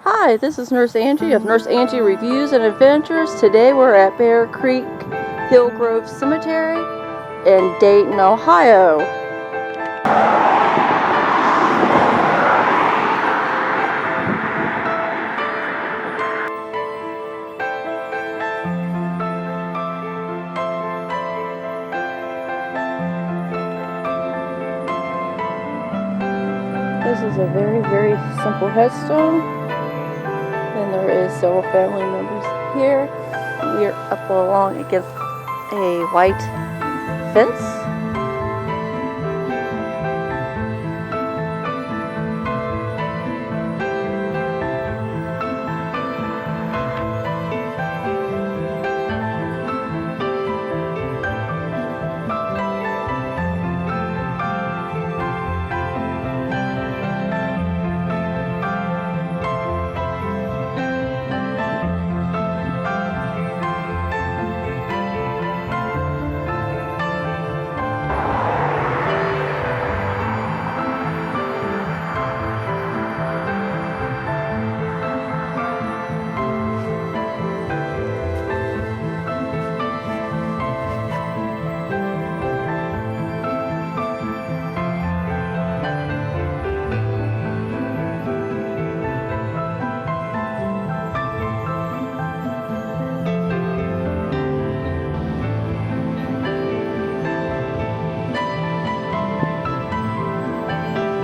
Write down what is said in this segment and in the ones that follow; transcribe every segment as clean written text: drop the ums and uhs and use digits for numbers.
Hi, this is Nurse Angie of Nurse Angie Reviews and Adventures. Today we're at Bear Creek Hillgrove Cemetery in Dayton, Ohio. This is a very simple headstone. And there is several family members here. We are up along against a white fence.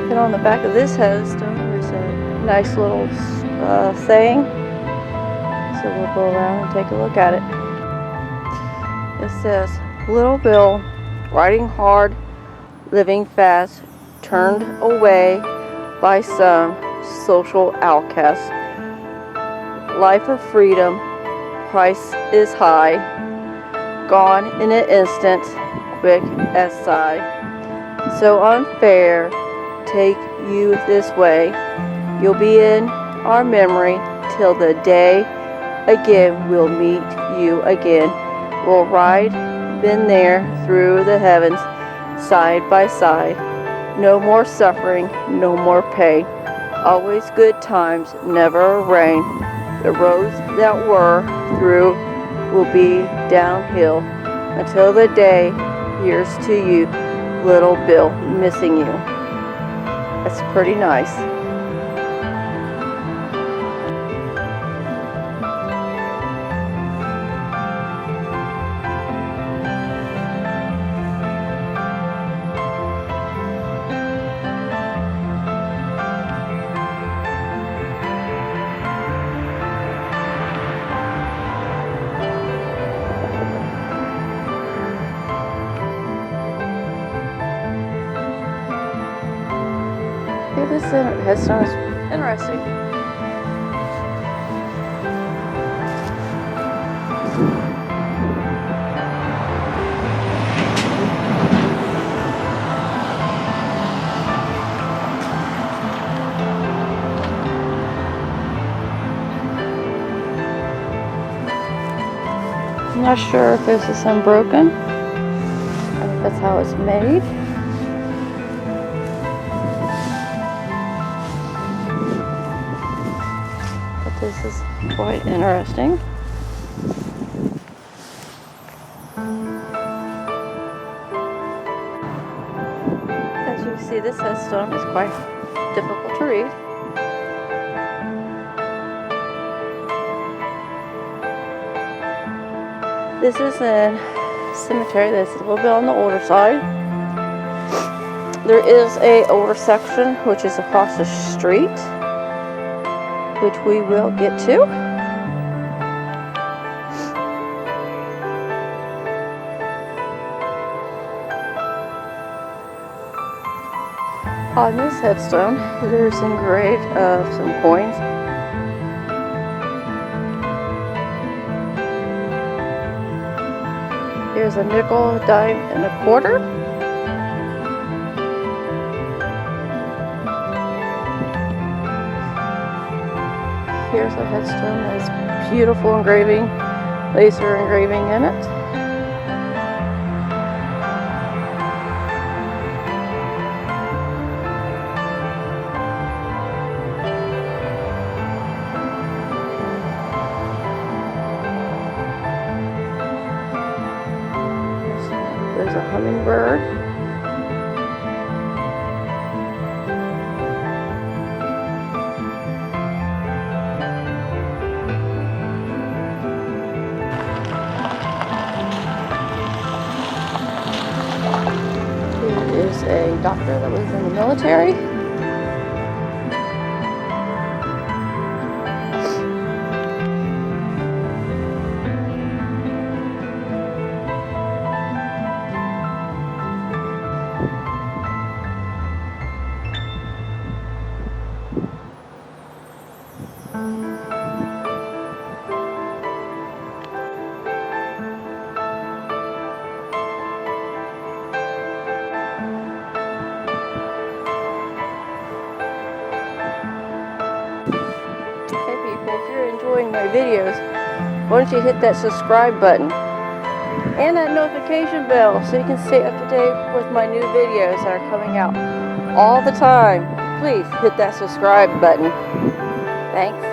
And on the back of this headstone there's a nice little saying. So we'll go around and take a look at it. It says, "Little Bill, riding hard, living fast, turned away by some social outcast. Life of freedom, price is high, gone in an instant, quick as sigh. So unfair, take you this way, you'll be in our memory till the day again we'll meet you again. We'll ride, been there through the heavens, side by side. No more suffering, no more pain. Always good times, never rain. The roads that were through will be downhill until the day. Here's to you, little Bill, missing you." That's pretty nice. This headstone is interesting. I'm not sure if this is unbroken. I think that's how it's made. This is quite interesting. As you can see, this headstone is quite difficult to read. This is a cemetery that's a little bit on the older side. There is an older section which is across the street, which we will get to. On this headstone, there's engraved some coins. Here's a nickel, a dime, and a quarter. Here's a headstone that has beautiful engraving, laser engraving in it. There's a hummingbird. Here is a doctor that was in the military. Hey people, if you're enjoying my videos, why don't you hit that subscribe button and that notification bell so you can stay up to date with my new videos that are coming out all the time. Please hit that subscribe button. Thanks.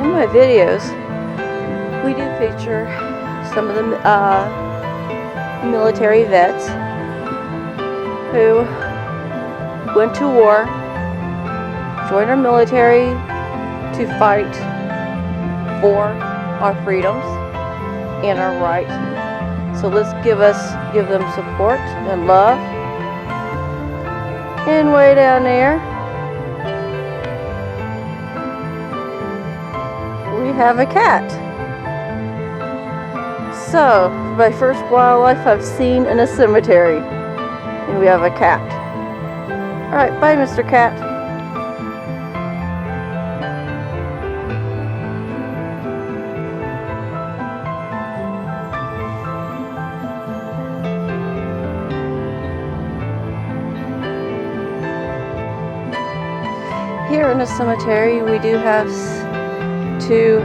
In my videos, we do feature some of the military vets who went to war, joined our military to fight for our freedoms and our rights. So let's give them support and love. And way down there, we have a cat. So, my first wildlife I've seen in a cemetery. And we have a cat. Alright, bye Mr. Cat. Here in the cemetery we do have two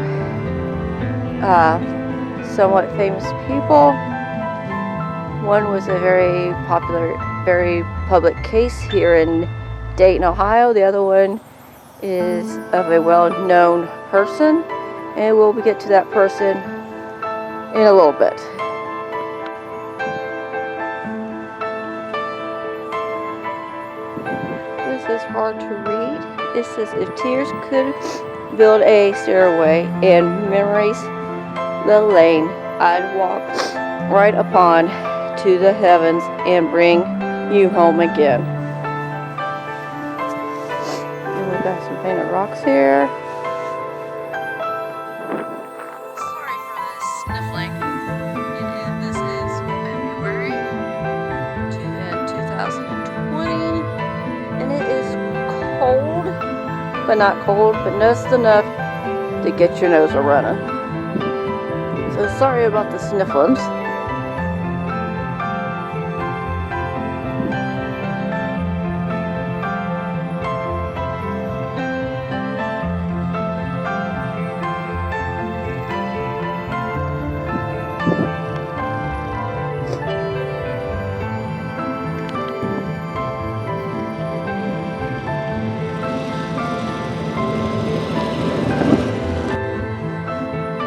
somewhat famous people. One was a very popular, very public case here in Dayton, Ohio. The other one is of a well-known person, and we'll get to that person in a little bit. This is hard to read. It says, if tears could build a stairway and memories the lane, I'd walk right upon to the heavens and bring you home again. And we've got some painted rocks here. Sorry for this sniffling. This is February 2020, and it is cold, but not cold, but just enough to get your nose a-running. So sorry about the snifflings.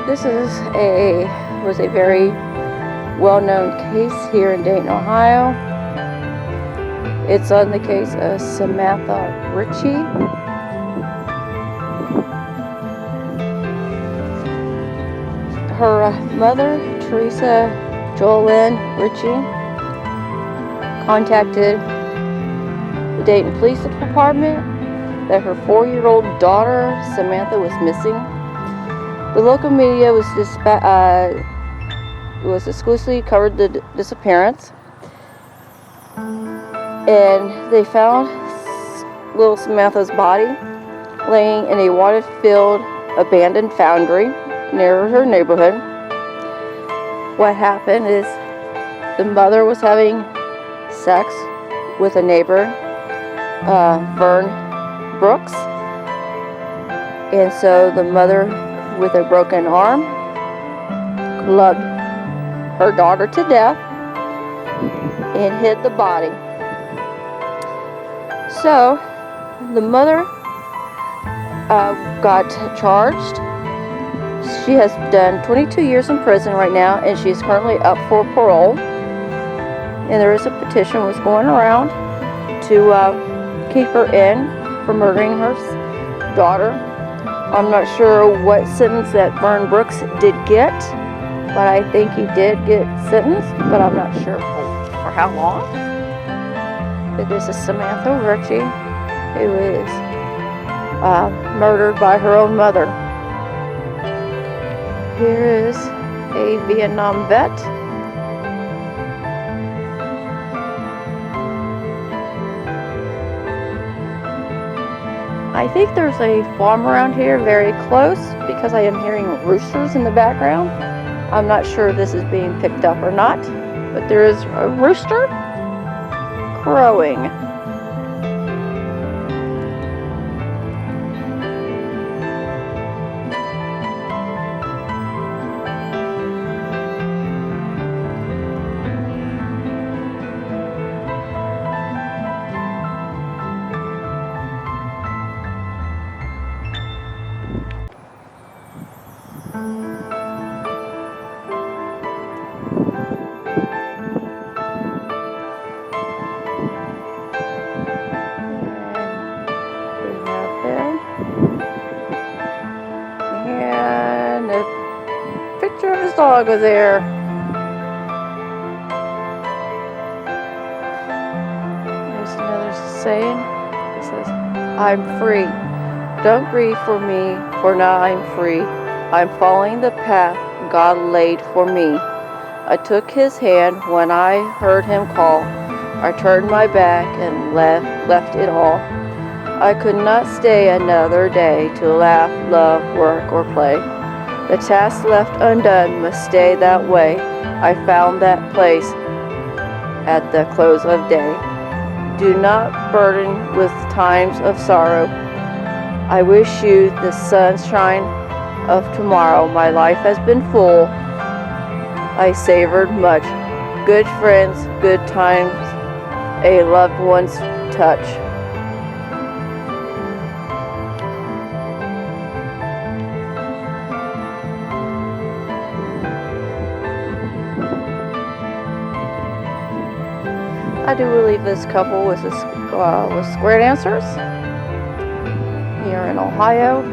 This was a very well-known case here in Dayton, Ohio. It's on the case of Samantha Ritchie. Her mother, Teresa Joanne Ritchie, contacted the Dayton Police Department that her 4-year-old daughter, Samantha, was missing. The local media was exclusively covered the disappearance, and they found little Samantha's body laying in a water-filled abandoned foundry near her neighborhood. What happened is the mother was having sex with a neighbor, Vern Brooks, and so the mother, with a broken arm, clubbed her daughter to death and hid the body. So The mother got charged. She has done 22 years in prison right now, and she is currently up for parole. And there is a petition was going around to keep her in for murdering her daughter. I'm not sure what sentence that Vern Brooks did get, but I think he did get sentenced, but I'm not sure for how long. But this is Samantha Ritchie, who is murdered by her own mother. Here is a Vietnam vet. I think there's a farm around here very close because I am hearing roosters in the background. I'm not sure if this is being picked up or not, but there is a rooster crowing. And a picture of his dog was there. There's another saying. It says, "I'm free. Don't grieve for me, for now I'm free. I'm following the path God laid for me. I took his hand when I heard him call. I turned my back and left it all. I could not stay another day to laugh, love, work, or play. The task left undone must stay that way. I found that place at the close of day. Do not burden with times of sorrow. I wish you the sunshine of tomorrow. My life has been full. I savored much. Good friends, good times, a loved one's touch." I do believe this couple was square dancers here in Ohio.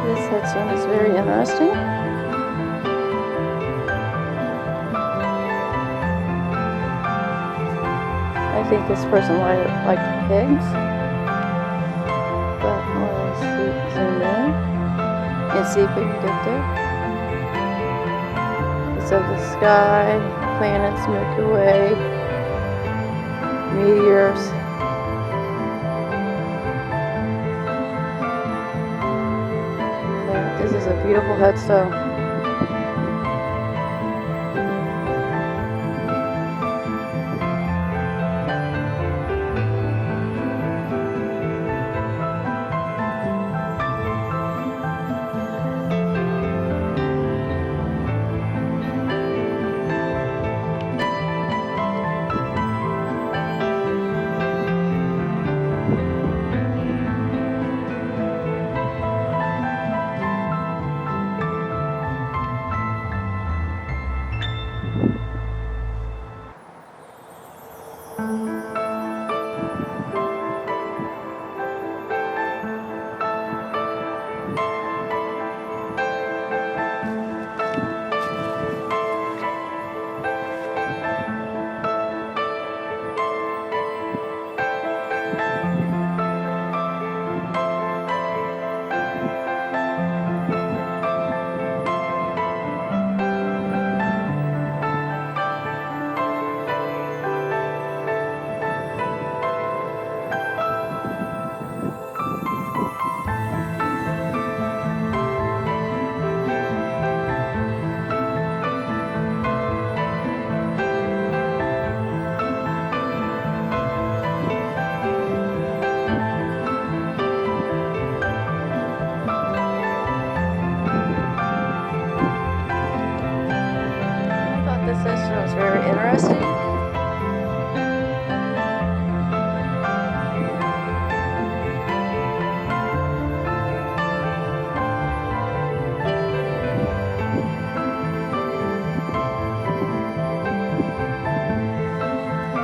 This headstone is very interesting. I think this person liked pigs. But let's zoom in and see if we can get there. It's of the sky, planets, Milky Way, meteors. This is a beautiful headstone. is very interesting.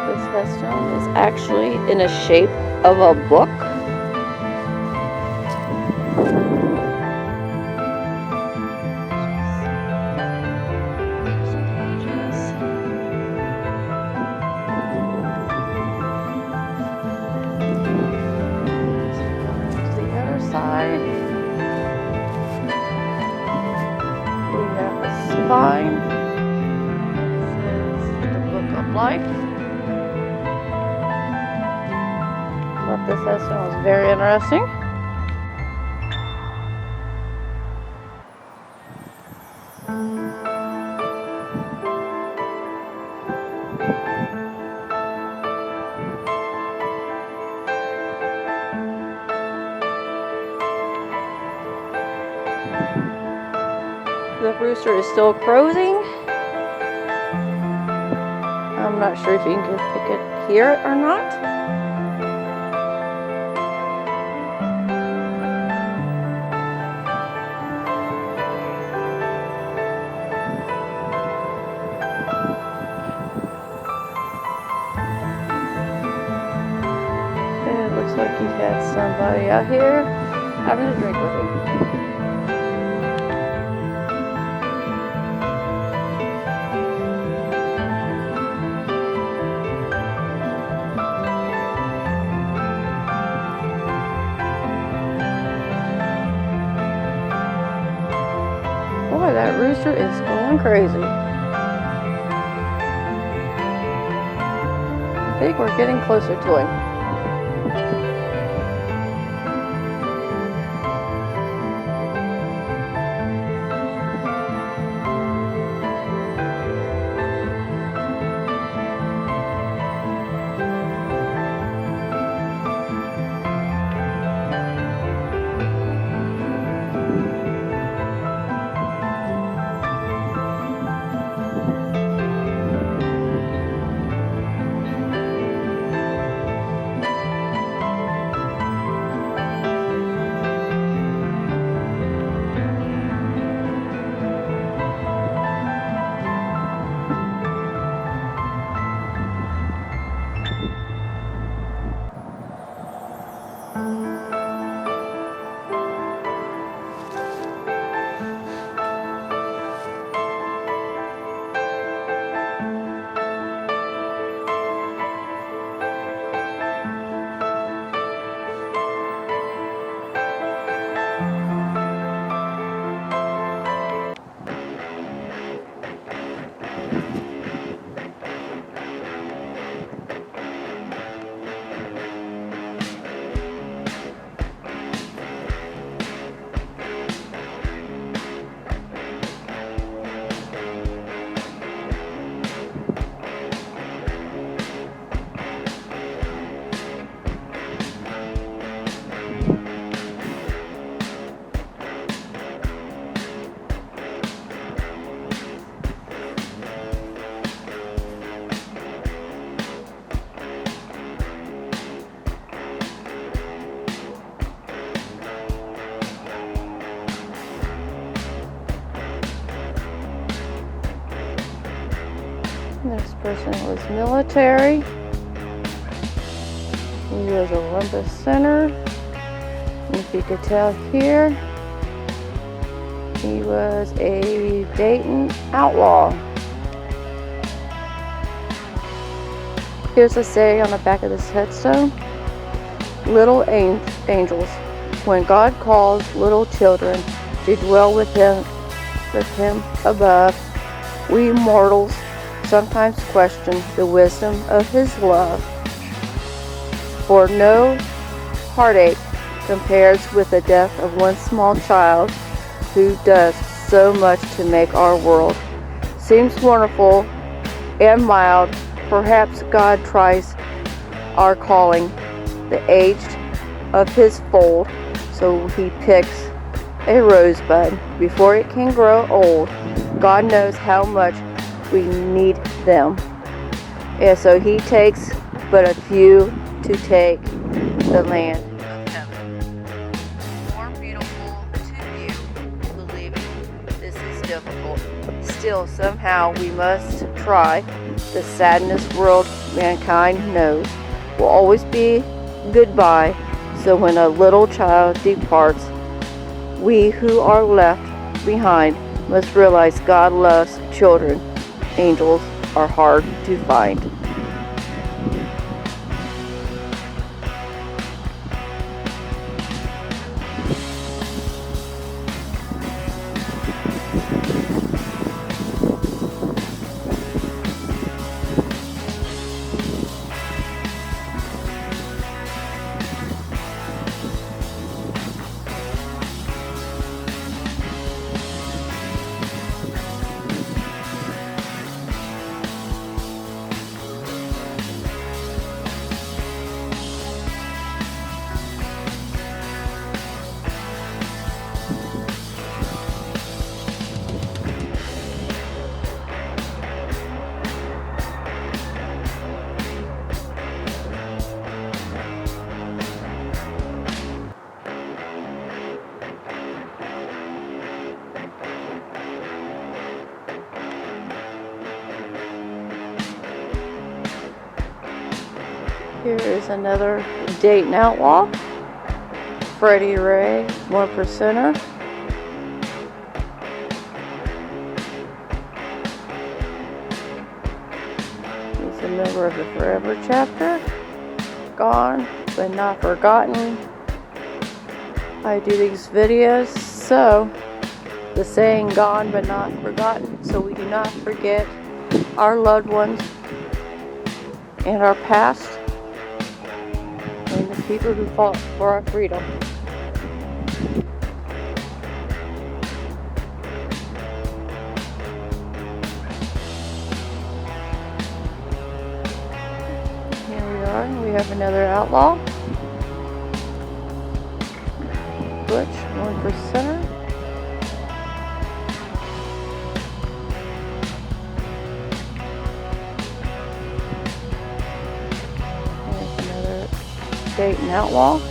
This headstone is actually in the shape of a book. We have a spine. Says the Book of Life. Thought this headstone was very interesting. The rooster is still crowing. I'm not sure if you can hear it or not. It looks like he had somebody out here having a drink with him. Boy, that rooster is going crazy. I think we're getting closer to him. This person was military. He was a Olympus Center. And if you could tell here, he was a Dayton Outlaw. Here's a saying on the back of this headstone. Little angels, when God calls little children to dwell with him above, we mortals sometimes question the wisdom of his love. For no heartache compares with the death of one small child who does so much to make our world. Seems wonderful and mild. Perhaps God tries our calling, the aged of his fold, so he picks a rosebud before it can grow old. God knows how much We need them. And so he takes but a few to take the land of heaven. More beautiful to you, believing this is difficult. Still, somehow we must try. The sadness world mankind knows will always be goodbye. So when a little child departs, we who are left behind must realize God loves children. Angels are hard to find. Here is another Dayton outlaw, Freddie Ray, 1%er. He's a member of the Forever chapter. Gone but not forgotten. I do these videos so the saying gone but not forgotten, so we do not forget our loved ones and our past and the people who fought for our freedom. Here we are. We have another outlaw. Butch, 1%er. There's another Dayton outlaw.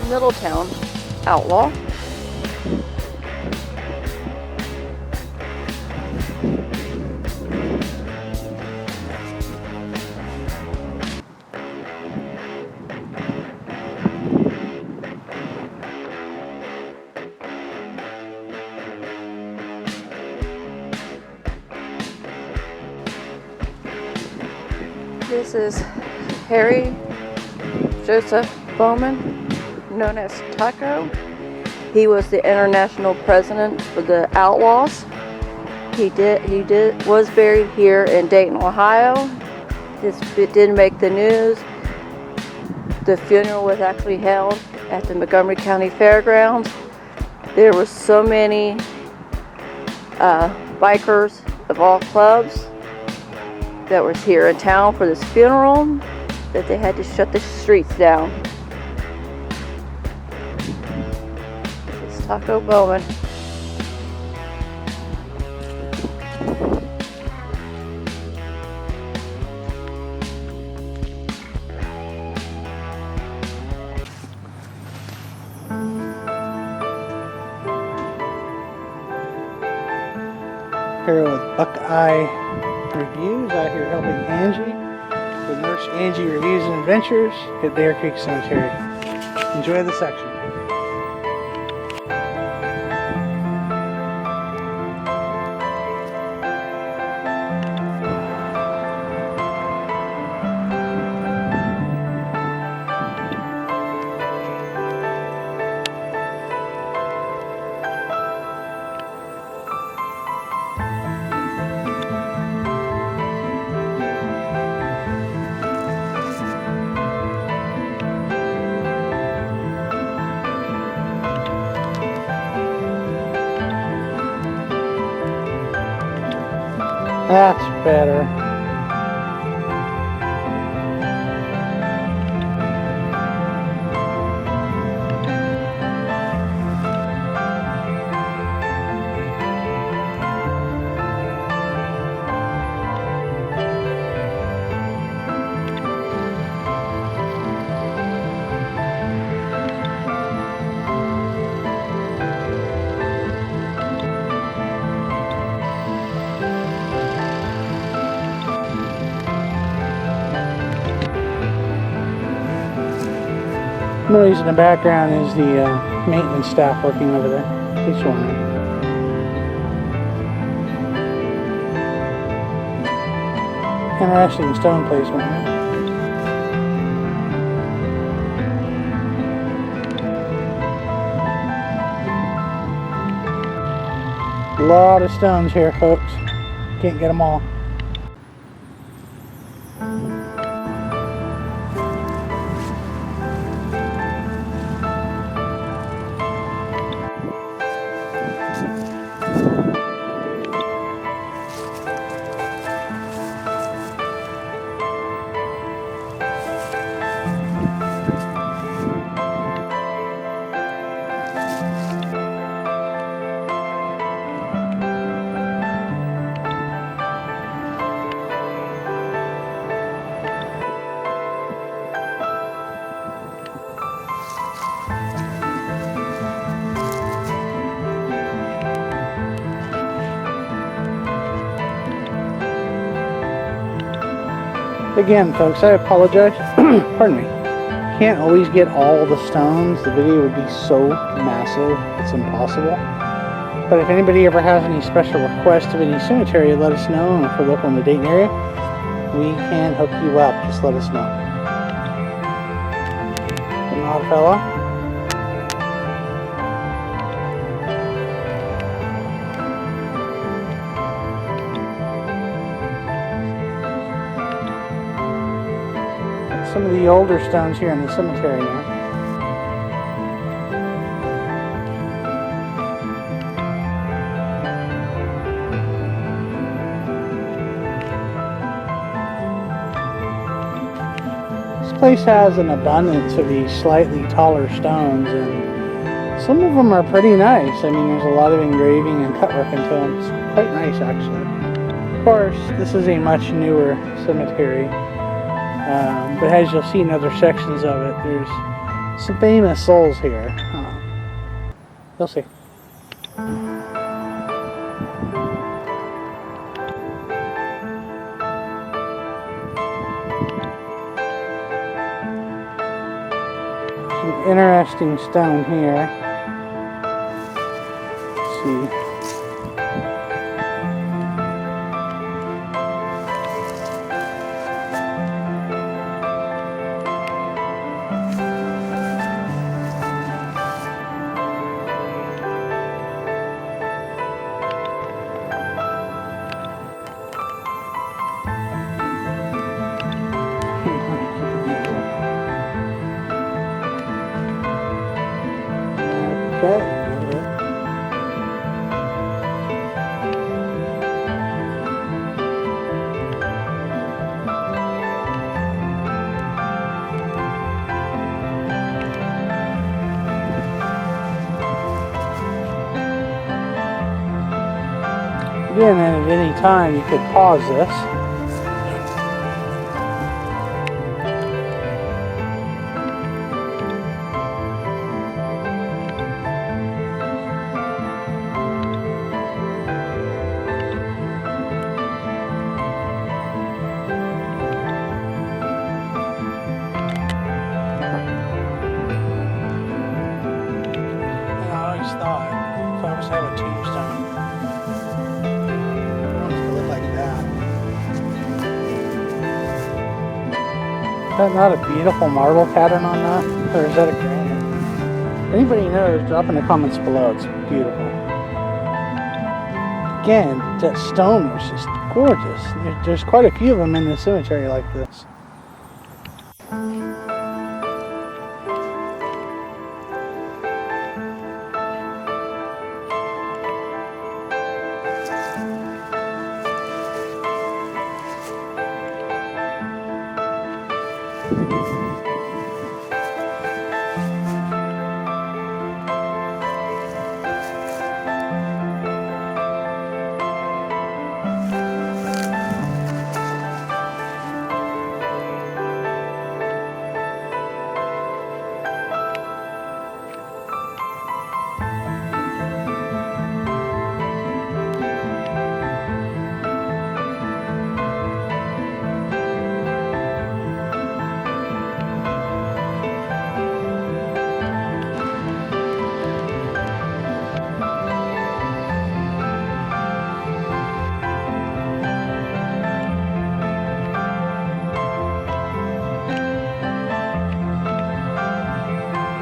Middletown outlaw. This is Harry Joseph Bowman, known as Taco. He was the international president for the Outlaws. was buried here in Dayton, Ohio. It didn't make the news. The funeral was actually held at the Montgomery County Fairgrounds. There were so many bikers of all clubs that was here in town for this funeral that they had to shut the streets down. This is Taco Bowman. Here with Buckeye Reviews, out here helping Angie with Nurse Angie Reviews and Adventures at Bear Creek Cemetery. Enjoy the section. That's better. Noise in the background is the maintenance staff working over there. He's wondering. Interesting stone placement, right? A lot of stones here, folks. Can't get them all. Again, folks, I apologize. Pardon me. Can't always get all the stones. The video would be so massive, it's impossible. But if anybody ever has any special requests of any cemetery, let us know. And if we're local in the Dayton area, we can hook you up. Just let us know. An odd fella. Some of the older stones here in the cemetery now. This place has an abundance of these slightly taller stones, and some of them are pretty nice. I mean, there's a lot of engraving and cutwork into them. It's quite nice, actually. Of course, this is a much newer cemetery. But as you'll see in other sections of it, there's some famous souls here. You'll see. Some interesting stone here. Let's see. Okay, a little bit. Again, and at any time you could pause this. And I always thought if I was to have a tombstone, I want it to look like that. Is that not a beautiful marble pattern on that? Or is that a granite? Anybody knows, drop in the comments below. It's beautiful. Again, that stone was just gorgeous. There's quite a few of them in the cemetery like this.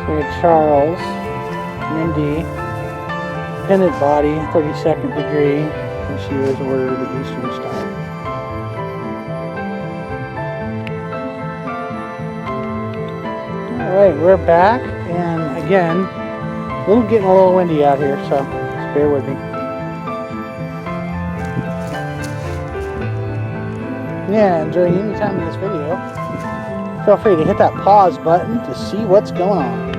We had Charles, Mindy, pendant body, 32nd degree, and she was ordered the Eastern Star. Alright, we're back, and again, getting a little windy out here, so just bear with me. Yeah, and during any time in this video, feel free to hit that pause button to see what's going on.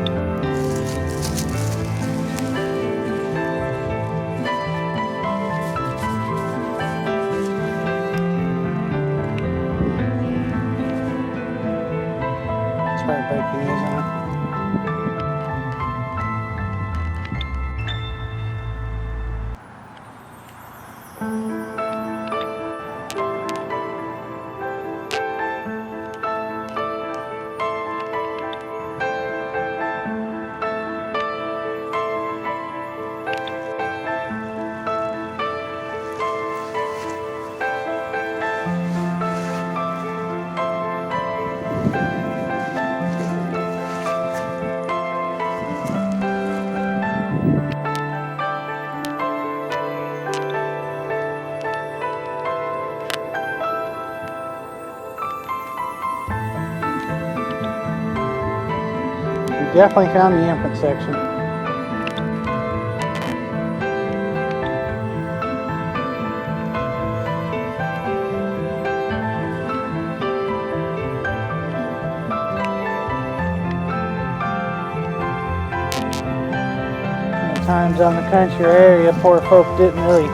Start breaking these on. Definitely found the infant section. Times on the country area, poor folk didn't really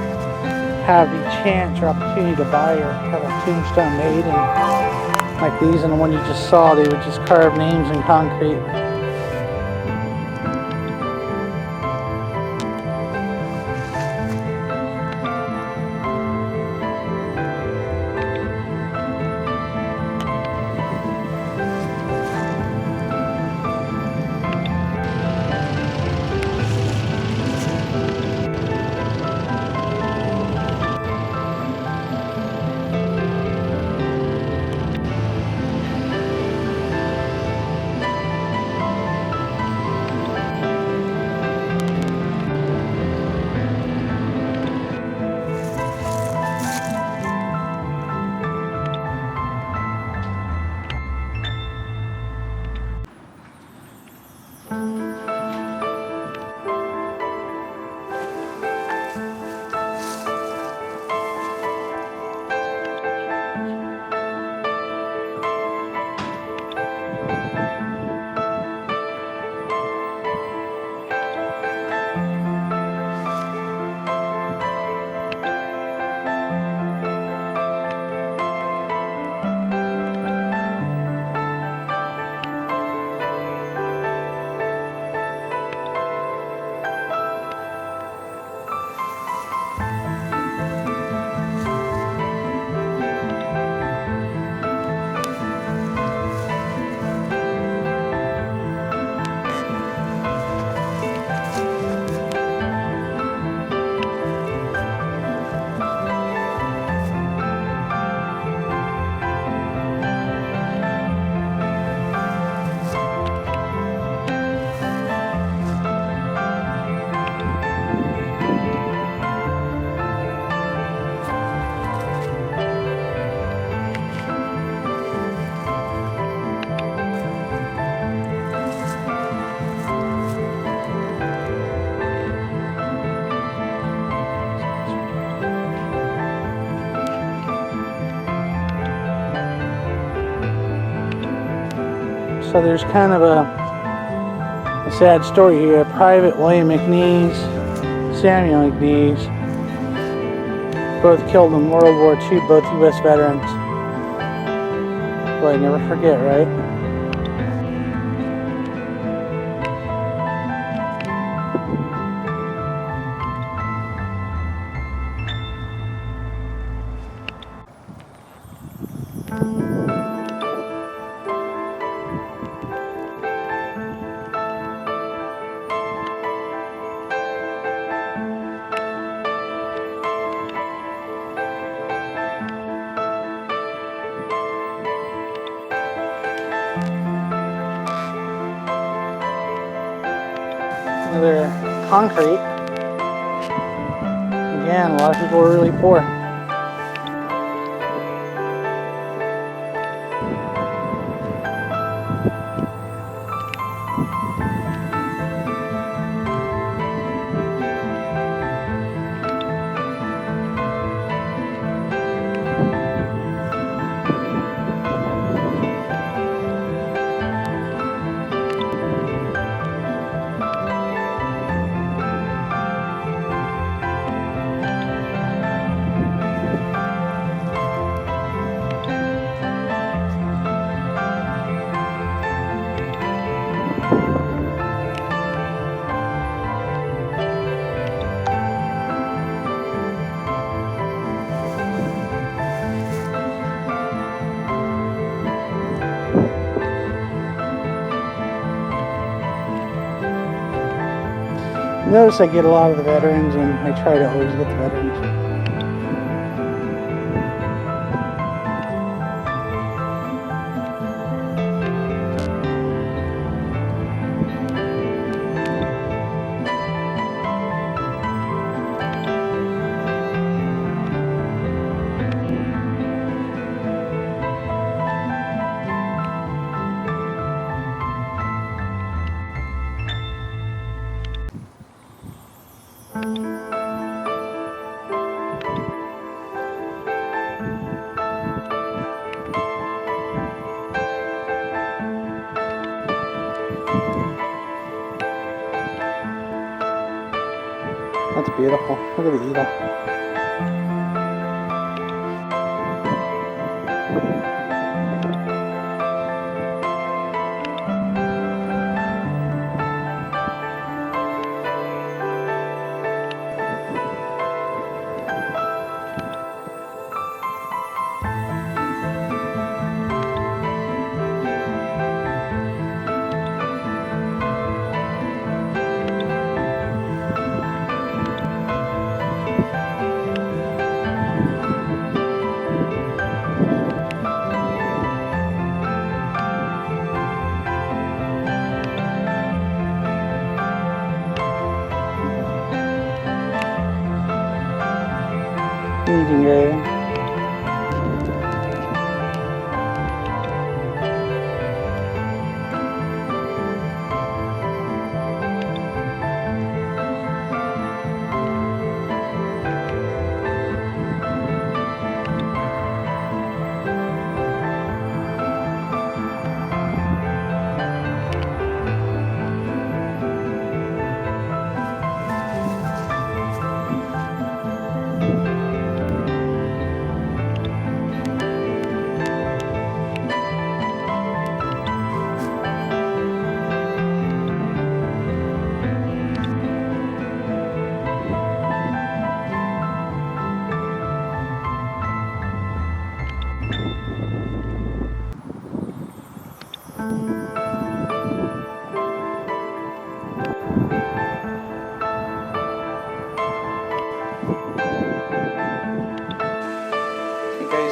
have the chance or opportunity to buy or have a tombstone made, and like these and the one you just saw, they would just carve names in concrete. So there's kind of a sad story here. Private William McNeese, Samuel McNeese, both killed in World War II, both U.S. veterans. Boy, I never forget, right? Another concrete. Again, a lot of people are really poor. Notice I get a lot of the veterans, and I try to always get the veterans. That's beautiful. Look at the eagle. Eating area.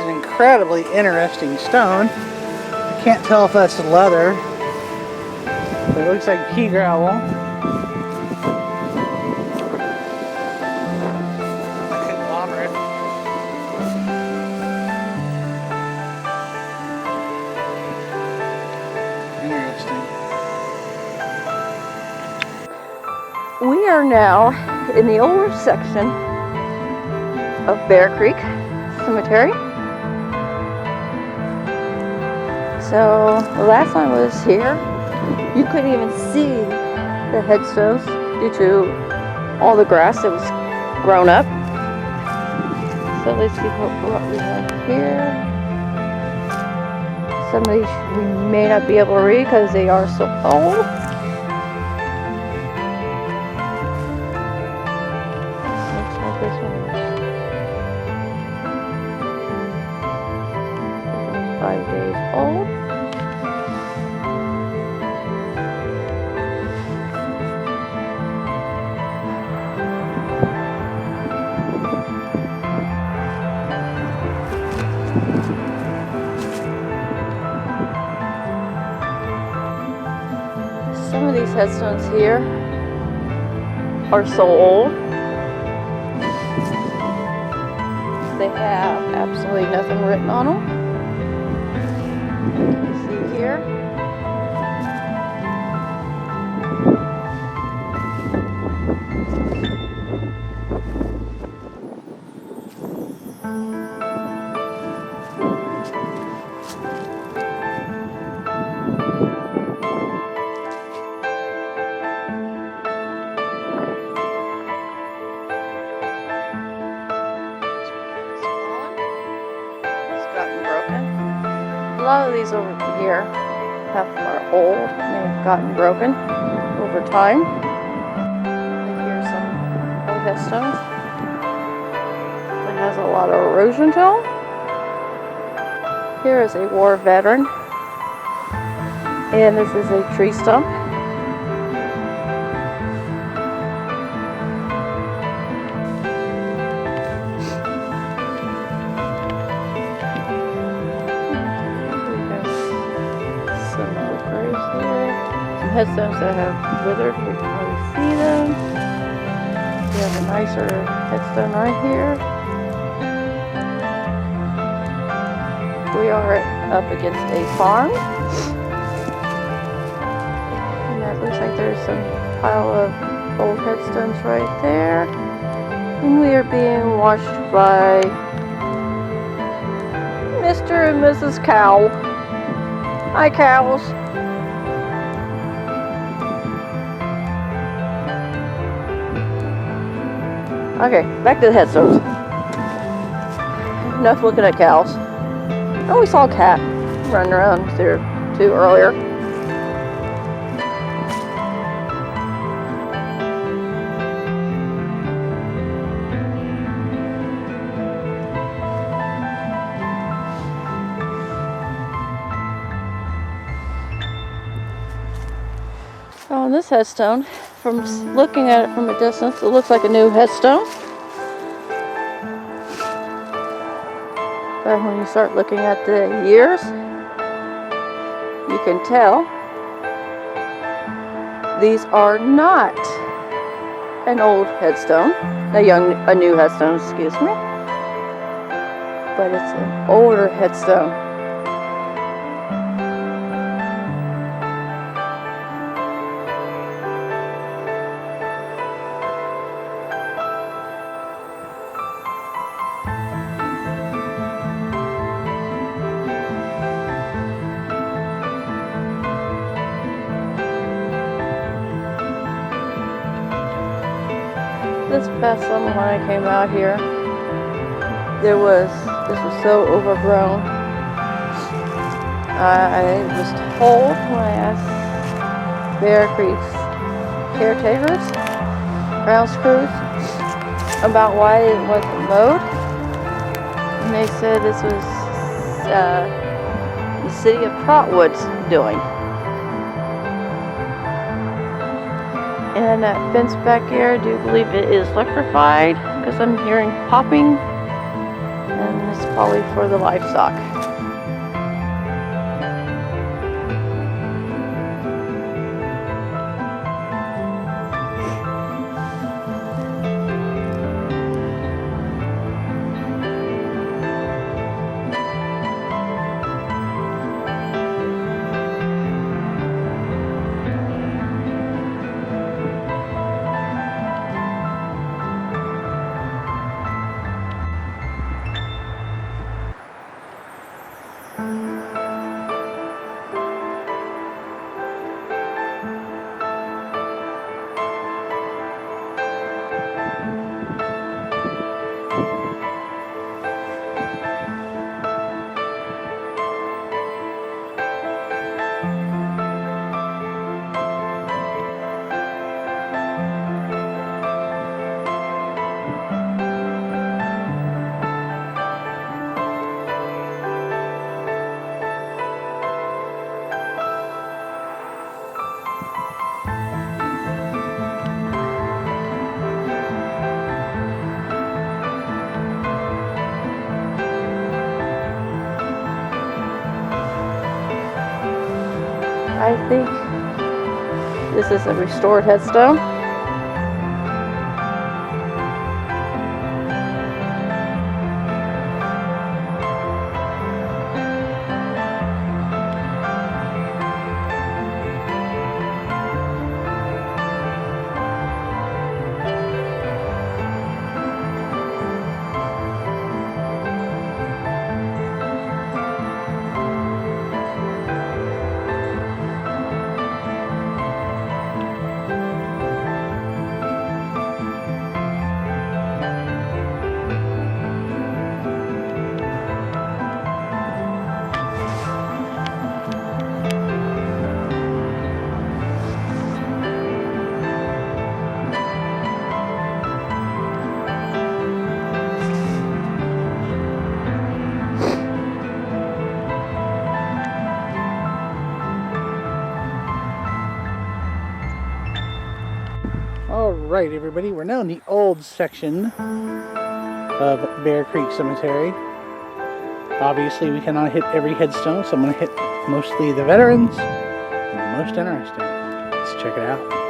Incredibly interesting stone. I can't tell if that's leather, but it looks like pea gravel. A conglomerate. Interesting. We are now in the older section of Bear Creek Cemetery. So the last time I was here, you couldn't even see the headstones due to all the grass that was grown up. So let's see what we have here. Some of these we may not be able to read because they are so old. Looks like this one's 5 days old. Some of these headstones here are so old. They have absolutely nothing written on them. You see here. A lot of these over here are old and they've gotten broken over time. And here's some old headstones that has a lot of erosion to them. Here is a war veteran, and this is a tree stump. Headstones that have withered, we can really see them. We have a nicer headstone right here. We are up against a farm. And that looks like there's some pile of old headstones right there. And we are being watched by Mr. and Mrs. Cow. Hi, cows. Okay, back to the headstones. Enough looking at cows. Oh, we saw a cat running around there too earlier. Oh, and this headstone, from looking at it from a distance, it looks like a new headstone. But when you start looking at the years, you can tell these are not an old headstone, a new headstone, excuse me, but it's an older headstone. This past summer when I came out here, this was so overgrown. I was told when I asked Bear Creek's caretakers, grounds crews, about why it wasn't mowed, and they said this was the city of Trotwood's doing. And that fence back here, I do believe it is electrified because I'm hearing popping, and it's probably for the livestock. I think this is a restored headstone. Alright everybody, we're now in the old section of Bear Creek Cemetery. Obviously we cannot hit every headstone, so I'm going to hit mostly the veterans and the most interesting. Let's check it out.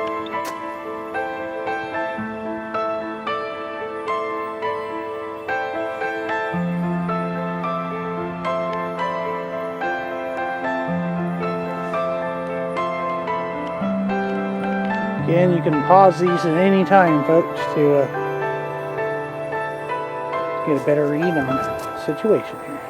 Again, you can pause these at any time, folks, to get a better read on the situation here.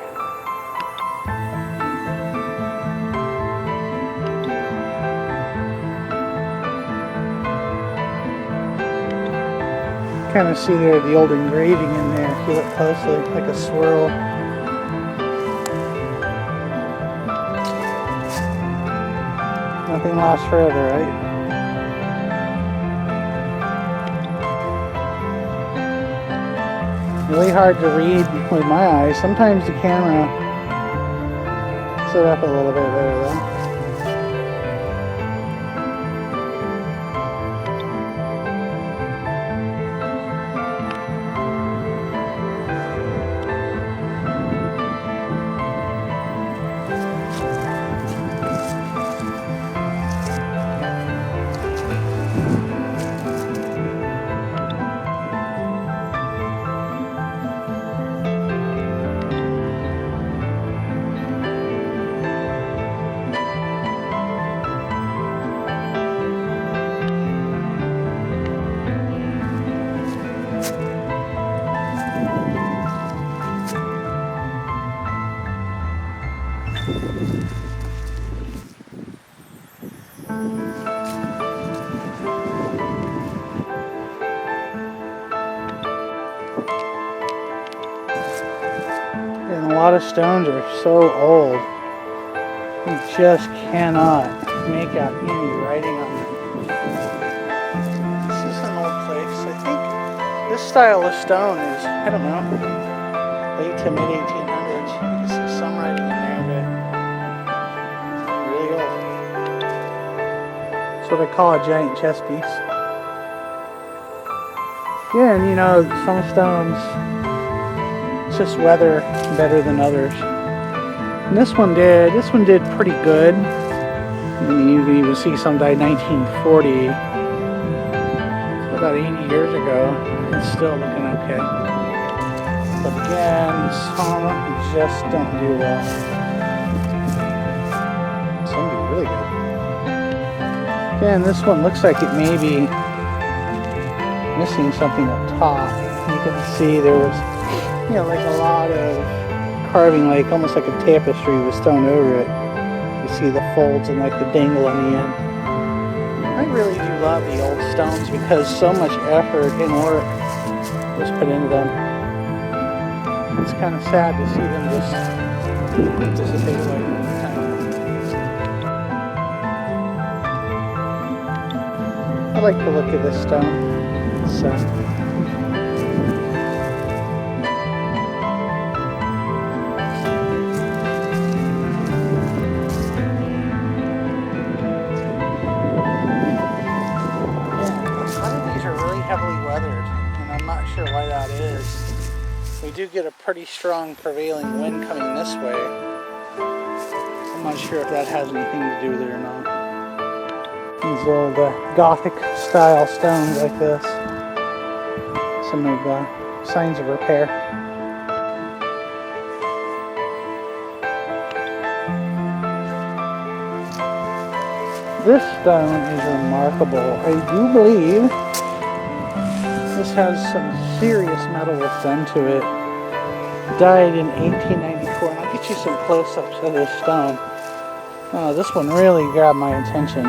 Kind of see there the old engraving in there if you look closely, like a swirl. Nothing lasts forever, right? Really hard to read with my eyes. Sometimes the camera picks it up a little bit better though. And a lot of stones are so old, you just cannot make out any writing on them. This is an old place. I think this style of stone is, I don't know, late to mid 1800s. You can see some writing in there, but really old. That's what I call a giant chess piece. Yeah, and you know, some stones just weather better than others. And this one did pretty good. I mean, you can even see some died 1940. So about 80 years ago. It's still looking okay. But again, some just don't do well. Some do really good. Again, this one looks like it may be missing something up top. You can see there was, you know, like a lot of carving, like almost like a tapestry with stone over it. You see the folds and like the dangle on the end. I really do love the old stones because so much effort and work was put into them. It's kind of sad to see them just dissipate away from the time. I like the look of this stone. So. Heavily weathered, and I'm not sure why that is. We do get a pretty strong prevailing wind coming this way. I'm not sure if that has anything to do with it or not. These are the Gothic style stones like this. Some of the signs of repair. This stone is remarkable. I do believe this has some serious metal work done to it. Died in 1894, and I'll get you some close-ups of this stone. Oh, this one really grabbed my attention.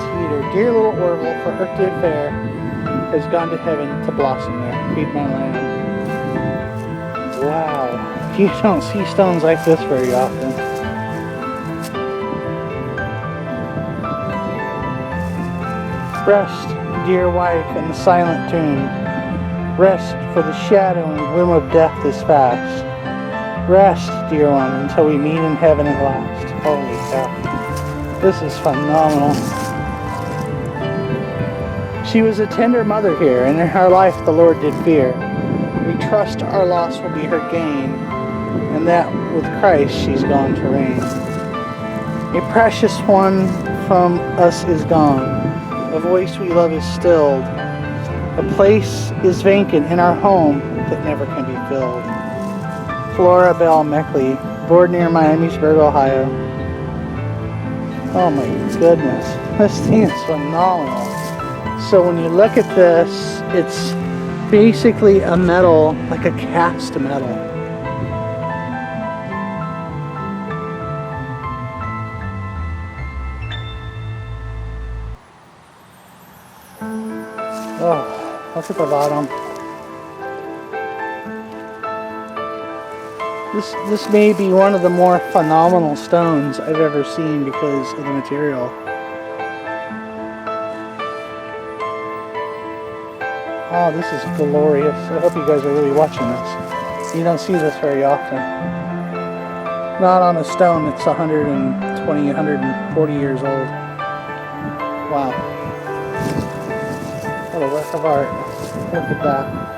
Teeter, dear little Orville, for earth did fair, has gone to heaven to blossom there. Feed my lamb. Wow, you don't see stones like this very often. Rest, dear wife, in the silent tomb. Rest, for the shadow and gloom of death is fast. Rest, dear one, until we meet in heaven at last. Holy cow. This is phenomenal. She was a tender mother here, and in her life the Lord did fear. We trust our loss will be her gain, and that with Christ she's gone to reign. A precious one from us is gone. A voice we love is stilled. A place is vacant in our home that never can be filled. Flora Bell Meckley, born near Miamisburg, Ohio. Oh my goodness, this thing is phenomenal. So when you look at this, it's basically a metal, like a cast metal. Oh, look at the bottom. This may be one of the more phenomenal stones I've ever seen because of the material. Oh, this is glorious. I hope you guys are really watching this. You don't see this very often. Not on a stone that's 120, 140 years old. Wow. What a work of art. Look at that.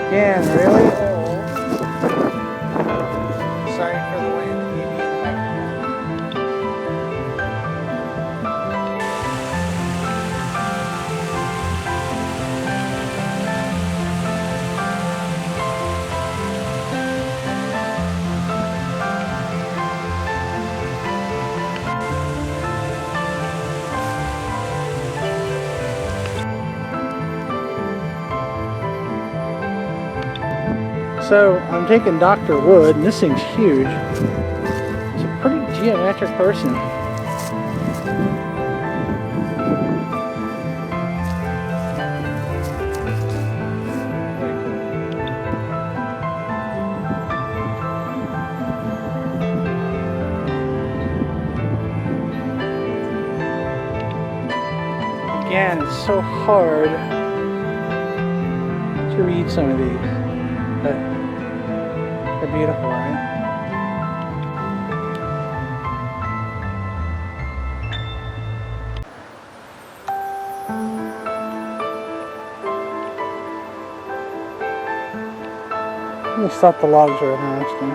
Again, really old. Sorry for the way the TV in the microphone. So I'm taking Dr. Wood, and this thing's huge. It's a pretty geometric person. Again, it's so hard to read some of these, but they're beautiful, right? I just thought the logs were interesting.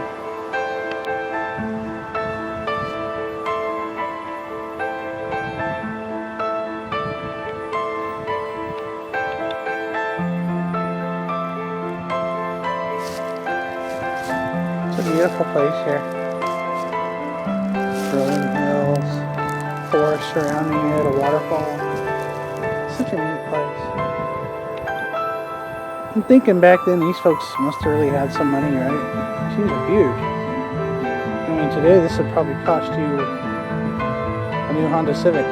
Beautiful place here. Rolling hills, forest surrounding it, a waterfall. Such a neat place. I'm thinking back then these folks must have really had some money, right? These are huge. I mean, today this would probably cost you a new Honda Civic.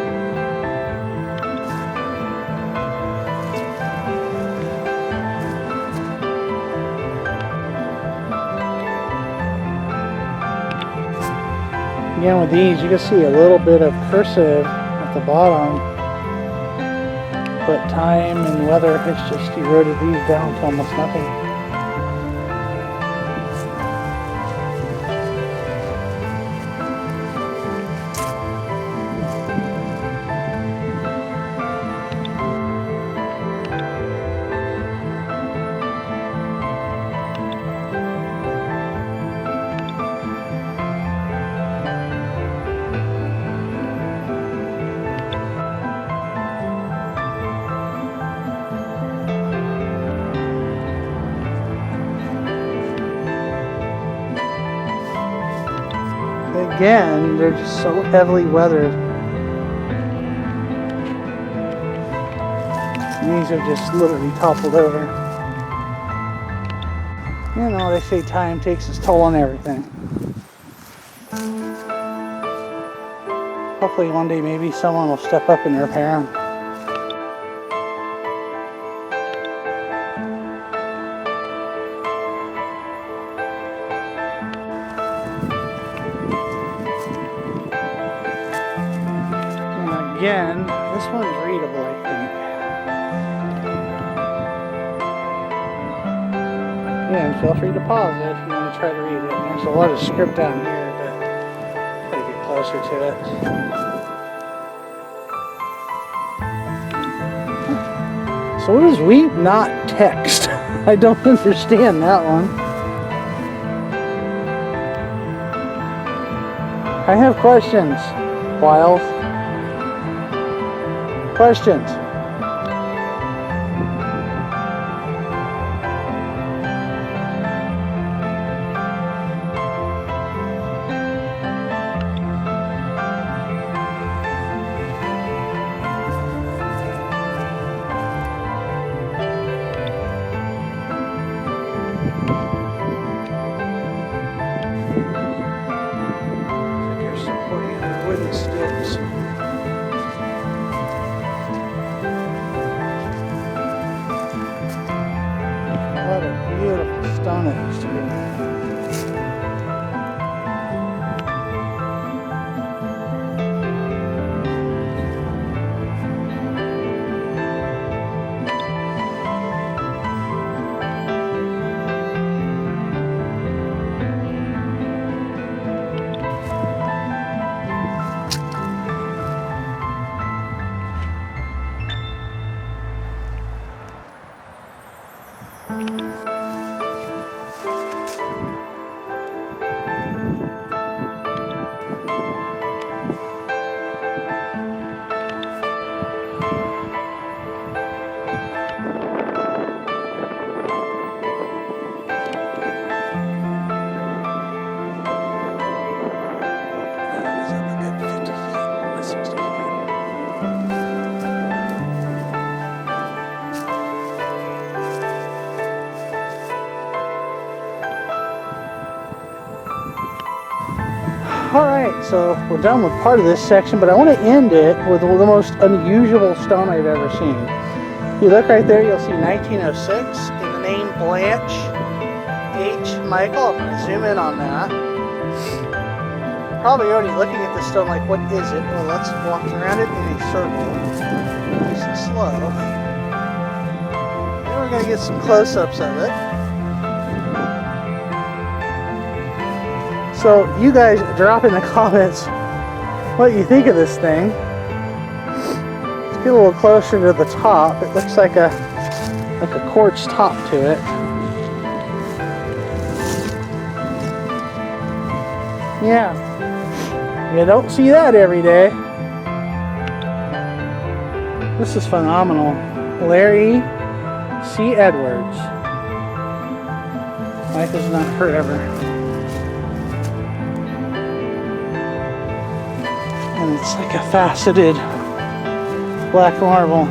Again, with these, you can see a little bit of cursive at the bottom, but time and weather has just eroded these down to almost nothing. again, they're just so heavily weathered. These have just literally toppled over. You know, they say time takes its toll on everything. Hopefully one day maybe someone will step up and repair them. And again, this one's readable, I think. Again, feel free to pause it if you want to try to read it. There's a lot of script down here, but gotta get closer to it. So what is weep not text? I don't understand that one. I have questions, Wiles. Questions. What a beautiful stone it used to be. Alright, so we're done with part of this section, but I want to end it with the most unusual stone I've ever seen. If you look right there, you'll see 1906 and the name Blanche H. Michael. I'm going to zoom in on that. Probably already looking at this stone like, what is it? Well, let's walk around it in a circle. Nice and slow. Then we're going to get some close-ups of it. So you guys drop in the comments what you think of this thing. Let's get a little closer to the top. It looks like a quartz top to it. Yeah, you don't see that every day. This is phenomenal. Larry C. Edwards. Life is not forever. And it's like a faceted black marble.